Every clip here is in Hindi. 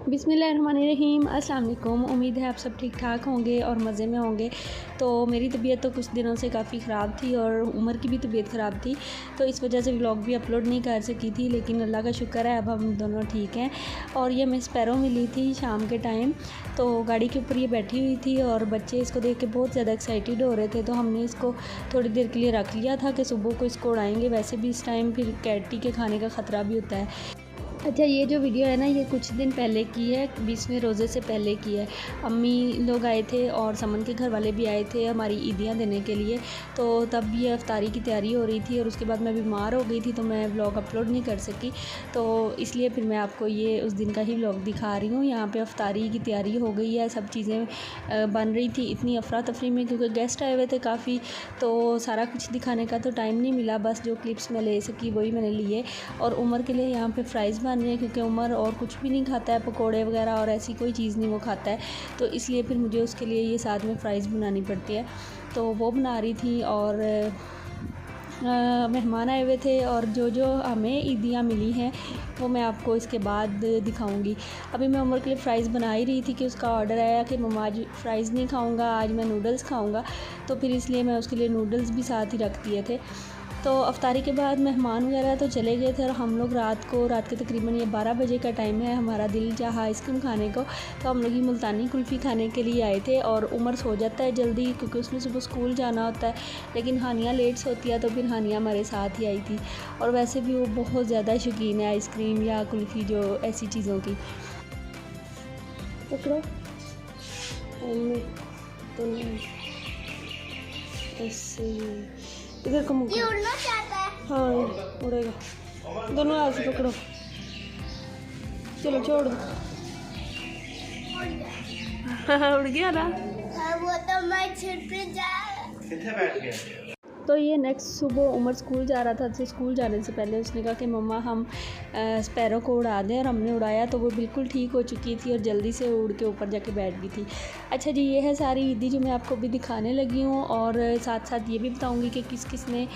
बिस्मिल्लाहिर्रहमानिर्रहीम। अस्सलाम वालेकुम। उम्मीद है आप सब ठीक ठाक होंगे और मज़े में होंगे। तो मेरी तबीयत तो कुछ दिनों से काफ़ी ख़राब थी और उमर की भी तबीयत ख़राब थी, तो इस वजह से व्लॉग भी अपलोड नहीं कर सकी थी। लेकिन अल्लाह का शुक्र है अब हम दोनों ठीक हैं। और ये मैं स्पैरो मिली थी शाम के टाइम, तो गाड़ी के ऊपर ये बैठी हुई थी और बच्चे इसको देख के बहुत ज़्यादा एक्साइटेड हो रहे थे, तो हमने इसको थोड़ी देर के लिए रख लिया था कि सुबह को इसको उड़ाएँगे। वैसे भी इस टाइम फिर कैटी के खाने का ख़तरा भी होता है। अच्छा, ये जो वीडियो है ना, ये कुछ दिन पहले की है, 20वें रोज़े से पहले की है। अम्मी लोग आए थे और समन के घर वाले भी आए थे हमारी ईदियाँ देने के लिए, तो तब ये इफ्तारी की तैयारी हो रही थी और उसके बाद मैं बीमार हो गई थी, तो मैं व्लॉग अपलोड नहीं कर सकी। तो इसलिए फिर मैं आपको ये उस दिन का ही व्लॉग दिखा रही हूँ। यहाँ पे इफ्तारी की तैयारी हो गई है, सब चीज़ें बन रही थी इतनी अफरा तफरी में, क्योंकि गेस्ट आए हुए थे काफ़ी, तो सारा कुछ दिखाने का तो टाइम नहीं मिला। बस जो क्लिप्स मैं ले सकी वही मैंने लिए। और उमर के लिए यहाँ पे फ्राइज़ बन रहे हैं, क्योंकि उमर और कुछ भी नहीं खाता है, पकोड़े वगैरह और ऐसी कोई चीज़ नहीं वो खाता है, तो इसलिए फिर मुझे उसके लिए ये साथ में फ़्राइज़ बनानी पड़ती है। तो वो बना रही थी और मेहमान आए हुए थे, और जो जो हमें ईदियाँ मिली हैं वो मैं आपको इसके बाद दिखाऊंगी। अभी मैं उमर के लिए फ़्राइज़ बना ही रही थी कि उसका ऑर्डर आया कि मम्मा आज फ़्राइज़ नहीं खाऊंगा, आज मैं नूडल्स खाऊंगा, तो फिर इसलिए मैं उसके लिए नूडल्स भी साथ ही रख दिए थे। तो अफ्तारी के बाद मेहमान वगैरह तो चले गए थे और हम लोग रात के तकरीबन ये 12 बजे का टाइम है, हमारा दिल चाहा आइसक्रीम खाने को, तो हम लोग ये मुल्तानी कुल्फ़ी खाने के लिए आए थे। और उमर सो जाता है जल्दी क्योंकि उसने सुबह स्कूल जाना होता है, लेकिन हानिया लेट सोती है, तो फिर हानिया हमारे साथ ही आई थी। और वैसे भी वो बहुत ज़्यादा शौकीन है आइसक्रीम या कुल्फ़ी, जो ऐसी चीज़ों की। पकड़ो तो ऐसे इधर को मुझे उड़ना चाहता है। हाँ उड़ेगा, दोनों हाथ से पकड़ो, चलो छोड़ दो। उड़ गया ना। वो तो मैं छत पे जा किथे बैठ गया। तो ये नेक्स्ट सुबह उमर स्कूल जा रहा था, तो स्कूल जाने से पहले उसने कहा कि मम्मा हम स्पैरो को उड़ा दें, और हमने उड़ाया तो वो बिल्कुल ठीक हो चुकी थी और जल्दी से उड़ के ऊपर जाके बैठ गई थी। अच्छा जी, ये है सारी ईदी जो मैं आपको भी दिखाने लगी हूँ, और साथ साथ ये भी बताऊँगी कि किस किस ने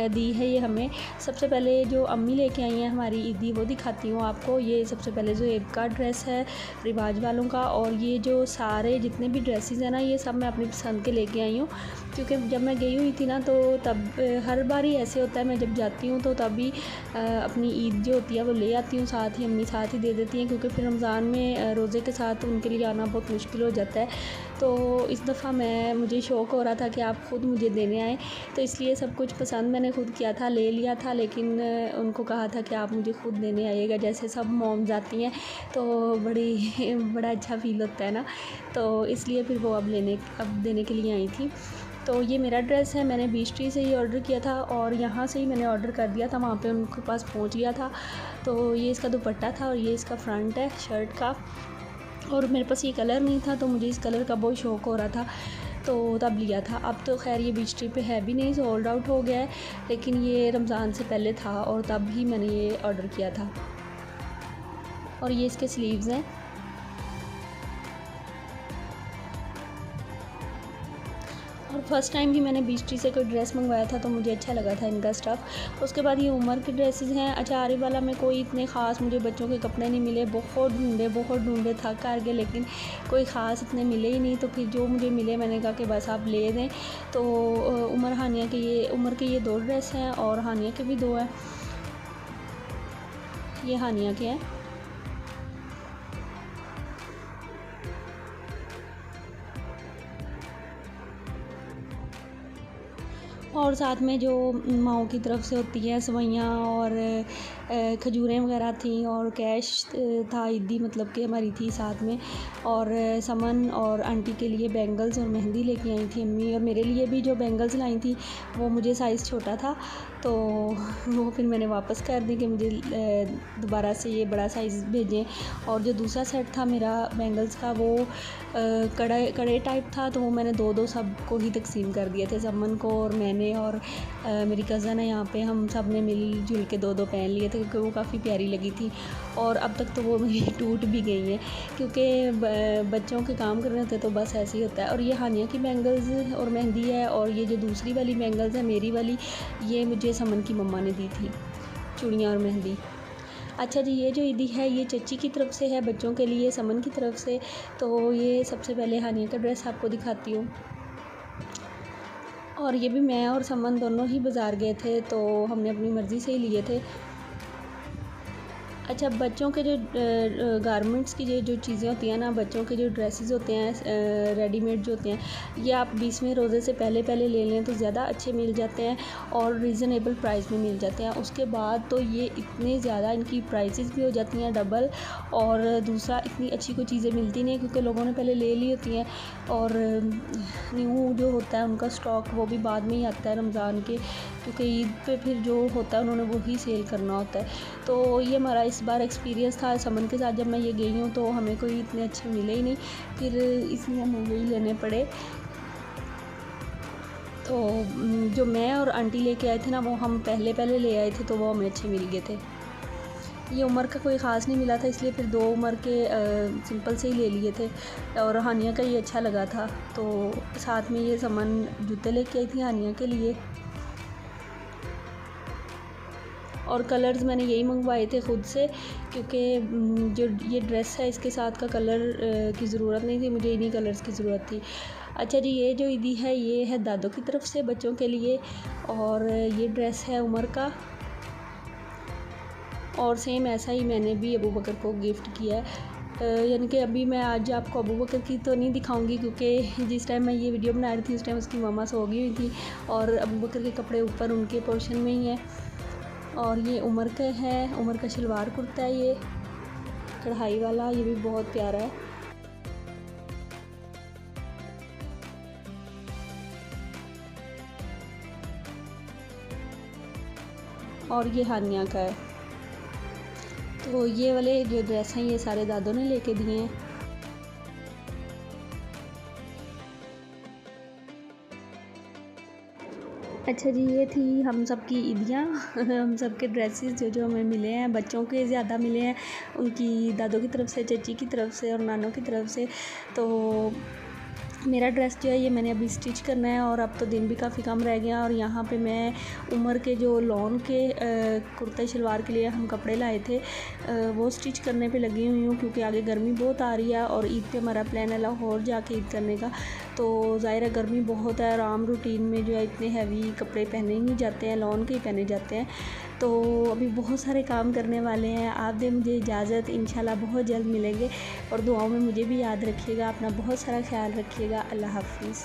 दी है ये हमें। सबसे पहले जो अम्मी लेके आई हैं हमारी ईदी, वो दिखाती हूँ आपको। ये सबसे पहले ज़ुएब का ड्रेस है रिवाज वालों का, और ये जो सारे जितने भी ड्रेसेस हैं ना, ये सब मैं अपनी पसंद के लेके आई हूँ, क्योंकि जब मैं गई हुई थी ना, तो तब हर बार ही ऐसे होता है, मैं जब जाती हूँ तो तभी अपनी ईद जो होती है वो ले आती हूँ साथ ही, अम्मी साथ ही दे देती हैं, क्योंकि फिर रमज़ान में रोज़े के साथ उनके लिए आना बहुत मुश्किल हो जाता है। तो इस दफ़ा मुझे शौक़ हो रहा था कि आप ख़ुद मुझे देने आए, तो इसलिए सब कुछ पसंद मैंने खुद किया था, ले लिया था, लेकिन उनको कहा था कि आप मुझे ख़ुद देने आइएगा। जैसे सब मॉम्स आती हैं तो बड़ा अच्छा फ़ील होता है ना, तो इसलिए फिर वो अब देने के लिए आई थी। तो ये मेरा ड्रेस है, मैंने बीच ट्री से ही ऑर्डर किया था और यहाँ से ही मैंने ऑर्डर कर दिया था, वहाँ पे उनके पास पहुँच गया था। तो ये इसका दुपट्टा था और ये इसका फ्रंट है शर्ट का, और मेरे पास ये कलर नहीं था, तो मुझे इस कलर का बहुत शौक़ हो रहा था, तो तब लिया था। अब तो खैर ये बीच ट्री पे है भी नहीं, सोल्ड आउट हो गया है, लेकिन ये रमज़ान से पहले था और तब ही मैंने ये ऑर्डर किया था। और ये इसके स्लीव्स हैं। और फर्स्ट टाइम ही मैंने बीच ट्री से कोई ड्रेस मंगवाया था, तो मुझे अच्छा लगा था इनका स्टफ़। उसके बाद ये उमर के ड्रेसेस हैं। अच्छा, आरी वाला में कोई इतने ख़ास मुझे बच्चों के कपड़े नहीं मिले, बहुत ढूंढे थक कर गए, लेकिन कोई ख़ास इतने मिले ही नहीं। तो फिर जो मुझे मिले मैंने कहा कि बस आप ले दें। तो उमर के ये 2 ड्रेस हैं और हानिया के भी 2 हैं। ये हानिया के हैं। और साथ में जो माओ की तरफ से होती है सवैयाँ और खजूरें वगैरह थी, और कैश था ईदी, मतलब कि हमारी थी साथ में। और समन और आंटी के लिए बैंगल्स और मेहंदी लेके आई थी अम्मी, और मेरे लिए भी जो बैंगल्स लाई थी वो मुझे साइज़ छोटा था, तो वो फिर मैंने वापस कर दी कि मुझे दोबारा से ये बड़ा साइज़ भेजें। और जो दूसरा सेट था मेरा बैंगल्स का, वो कड़े टाइप था, तो वो मैंने 2-2 सबको ही तकसीम कर दिए थे, समन को और मैंने, और मेरी कज़न है यहाँ पे, हम सब ने मिल जुल के 2-2 पहन लिए थे, क्योंकि वो काफ़ी प्यारी लगी थी। और अब तक तो वो मेरी टूट भी गई हैं, क्योंकि बच्चों के काम करने होते तो बस ऐसे ही होता है। और ये हानिया की बैंगल्स और मेहंदी है, और ये जो दूसरी वाली बैंगल्स है मेरी वाली, ये मुझे समन की मम्मा ने दी थी, चूड़ियाँ और मेहंदी। अच्छा जी, ये जो ईदी है ये चची की तरफ से है बच्चों के लिए, समन की तरफ से। तो ये सबसे पहले हानिया का ड्रेस आपको दिखाती हूँ। और ये भी मैं और समन दोनों ही बाज़ार गए थे, तो हमने अपनी मर्ज़ी से ही लिए थे। अच्छा, बच्चों के जो गारमेंट्स की जो चीज़ें होती हैं ना, बच्चों के जो ड्रेसेस होते हैं रेडीमेड जो होते हैं, ये आप 20वें रोज़े से पहले ले लें तो ज़्यादा अच्छे मिल जाते हैं और रीज़नेबल प्राइस में मिल जाते हैं। उसके बाद तो ये इतने ज़्यादा इनकी प्राइसेस भी हो जाती हैं डबल, और दूसरा इतनी अच्छी कोई चीज़ें मिलती नहीं क्योंकि लोगों ने पहले ले ली होती हैं, और न्यू जो होता है उनका स्टॉक वो भी बाद में ही आता है रमज़ान के, क्योंकि ईद पे फिर जो होता है उन्होंने वही सेल करना होता है। तो ये हमारा इस बार एक्सपीरियंस था समन के साथ। जब मैं ये गई हूँ तो हमें कोई इतने अच्छे मिले ही नहीं, फिर इसलिए हमें यही लेने पड़े। तो जो मैं और आंटी लेके आए थे ना, वो हम पहले ले आए थे, तो वो हमें अच्छे मिल गए थे। ये उमर का कोई ख़ास नहीं मिला था, इसलिए फिर 2 उमर के सिंपल से ही ले लिए थे, और हानिया का ये अच्छा लगा था। तो साथ में ये समन जूते लेके आई थी हानिया के लिए, और कलर्स मैंने यही मंगवाए थे ख़ुद से, क्योंकि जो ये ड्रेस है इसके साथ का कलर की ज़रूरत नहीं थी, मुझे इन्हीं कलर्स की ज़रूरत थी। अच्छा जी, ये जो ईदी है ये है दादों की तरफ से बच्चों के लिए, और ये ड्रेस है उमर का, और सेम ऐसा ही मैंने भी अबू बकर को गिफ्ट किया है। यानी कि अभी मैं आज आपको अबू बकर की तो नहीं दिखाऊंगी, क्योंकि जिस टाइम मैं ये वीडियो बना रही थी उस टाइम उसकी मम्मा सो गई हुई थी, और अबू बकर के कपड़े ऊपर उनके पोर्शन में ही हैं। और ये उमर का है, उमर का शलवार कुर्ता है ये कढ़ाई वाला, ये भी बहुत प्यारा है। और ये हानिया का है। तो ये वाले जो ड्रेस हैं ये सारे दादों ने लेके दिए हैं। अच्छा जी, ये थी हम सब की ईदियाँ हम सब के ड्रेसेस जो हमें मिले हैं। बच्चों के ज़्यादा मिले हैं, उनकी दादों की तरफ से, चची की तरफ से और नानों की तरफ से। तो मेरा ड्रेस जो है ये मैंने अभी स्टिच करना है, और अब तो दिन भी काफ़ी कम रह गया। और यहाँ पे मैं उमर के जो लॉन के कुर्ते शलवार के लिए हम कपड़े लाए थे वो स्टिच करने पे लगी हुई हूँ, क्योंकि आगे गर्मी बहुत आ रही है और ईद पे हमारा प्लान है लाहौर जाके ईद करने का। तो ज़ाहिर है गर्मी बहुत है और आम रूटीन में जो है इतने हैवी कपड़े पहने ही नहीं जाते हैं, लॉन के ही पहने जाते हैं। तो अभी बहुत सारे काम करने वाले हैं। आप दें मुझे इजाज़त, इंशाल्लाह बहुत जल्द मिलेंगे, और दुआओं में मुझे भी याद रखिएगा। अपना बहुत सारा ख्याल रखिएगा। अल्लाह हाफ़िज़।